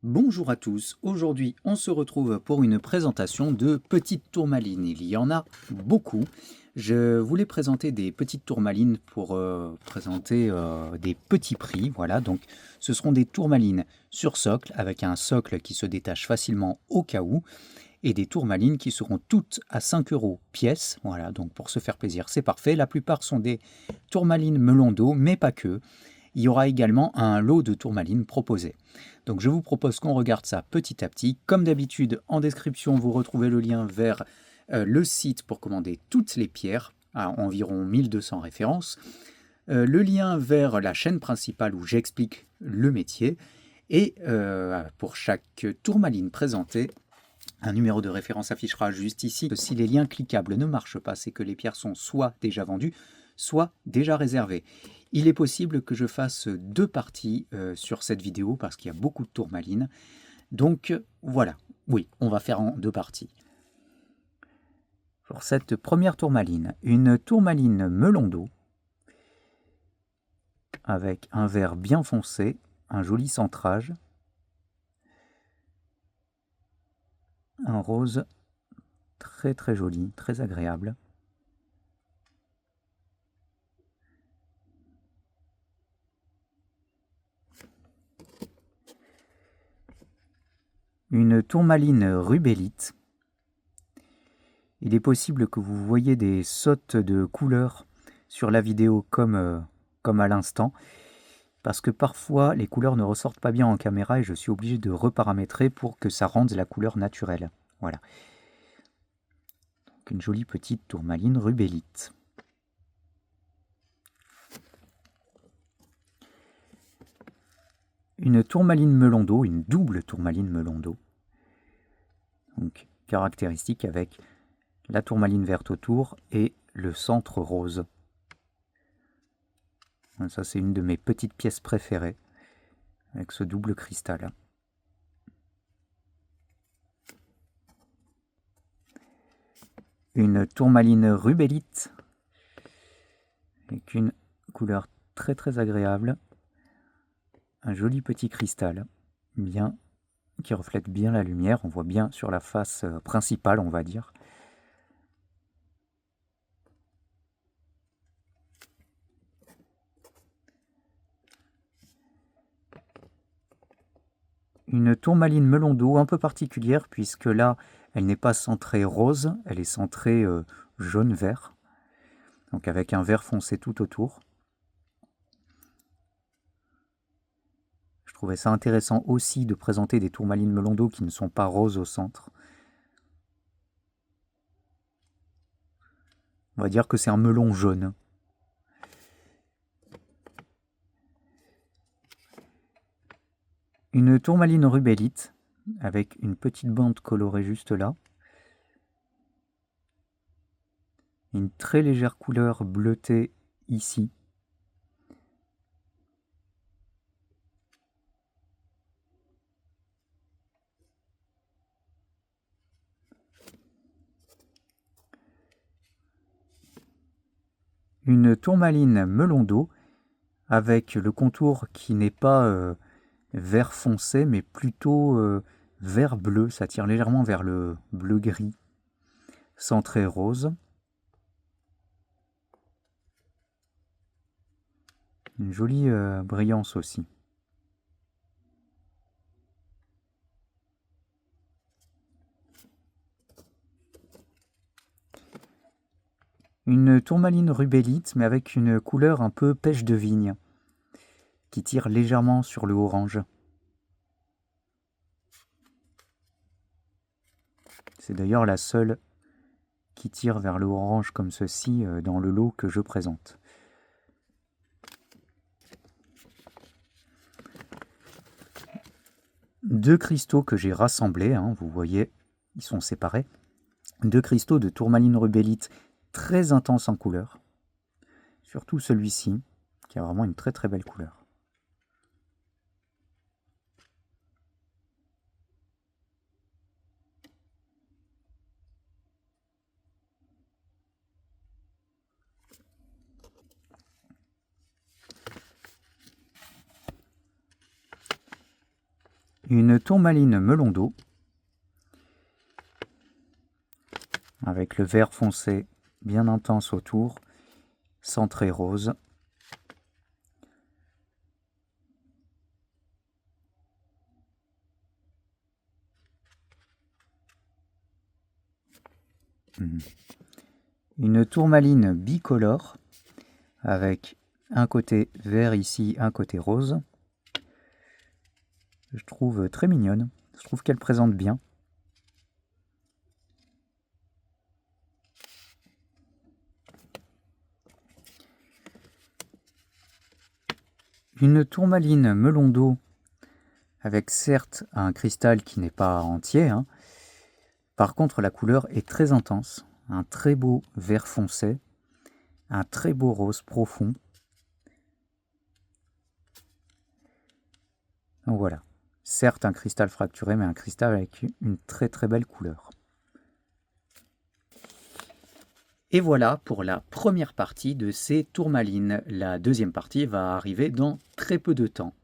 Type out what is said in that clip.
Bonjour à tous, aujourd'hui on se retrouve pour une présentation de petites tourmalines. Il y en a beaucoup. Je voulais présenter des petites tourmalines pour présenter des petits prix. Voilà, donc ce seront des tourmalines sur socle avec un socle qui se détache facilement au cas où et des tourmalines qui seront toutes à 5 € pièce. Voilà, donc pour se faire plaisir, c'est parfait. La plupart sont des tourmalines melon d'eau, mais pas que. Il y aura également un lot de tourmalines proposé. Donc je vous propose qu'on regarde ça petit à petit. Comme d'habitude, en description, vous retrouvez le lien vers le site pour commander toutes les pierres, à environ 1200 références, le lien vers la chaîne principale où j'explique le métier, et pour chaque tourmaline présentée, un numéro de référence affichera juste ici. Si les liens cliquables ne marchent pas, c'est que les pierres sont soit déjà vendues, soit déjà réservées. Il est possible que je fasse deux parties sur cette vidéo parce qu'il y a beaucoup de tourmalines. Donc voilà, oui, on va faire en deux parties. Pour cette première tourmaline, une tourmaline melon d'eau avec un vert bien foncé, un joli centrage, un rose très très joli, très agréable. Une tourmaline rubellite. Il est possible que vous voyez des sautes de couleurs sur la vidéo comme à l'instant, parce que parfois les couleurs ne ressortent pas bien en caméra et je suis obligé de reparamétrer pour que ça rende la couleur naturelle. Voilà. Donc une jolie petite tourmaline rubellite. Une tourmaline melon d'eau, une double tourmaline melon d'eau. Donc caractéristique avec la tourmaline verte autour et le centre rose. Ça, c'est une de mes petites pièces préférées, avec ce double cristal. Une tourmaline rubellite, avec une couleur très très agréable. Un joli petit cristal, bien, qui reflète bien la lumière. On voit bien sur la face principale, on va dire. Une tourmaline melon d'eau un peu particulière, puisque là, elle n'est pas centrée rose, elle est centrée jaune-vert, donc avec un vert foncé tout autour. Je trouvais ça intéressant aussi de présenter des tourmalines melon d'eau qui ne sont pas roses au centre. On va dire que c'est un melon jaune. Une tourmaline rubellite, avec une petite bande colorée juste là. Une très légère couleur bleutée ici. Une tourmaline melon d'eau, avec le contour qui n'est pas vert foncé, mais plutôt vert bleu. Ça tire légèrement vers le bleu-gris, centré rose. Une jolie brillance aussi. Une tourmaline rubellite, mais avec une couleur un peu pêche de vigne, qui tire légèrement sur le orange. C'est d'ailleurs la seule qui tire vers le orange comme ceci dans le lot que je présente. Deux cristaux que j'ai rassemblés, vous voyez, ils sont séparés. Deux cristaux de tourmaline rubellite très intense en couleur. Surtout celui-ci, qui a vraiment une très très belle couleur. une tourmaline melon d'eau avec le vert foncé bien intense autour, centré rose. Une tourmaline bicolore avec un côté vert ici, un côté rose. Je trouve très mignonne, je trouve qu'elle présente bien. Une tourmaline melon d'eau avec certes un cristal qui n'est pas entier, hein. Par contre la couleur est très intense, un très beau vert foncé, un très beau rose profond. Donc voilà, certes un cristal fracturé, mais un cristal avec une très très belle couleur. Et voilà pour la première partie de ces tourmalines. La deuxième partie va arriver dans très peu de temps.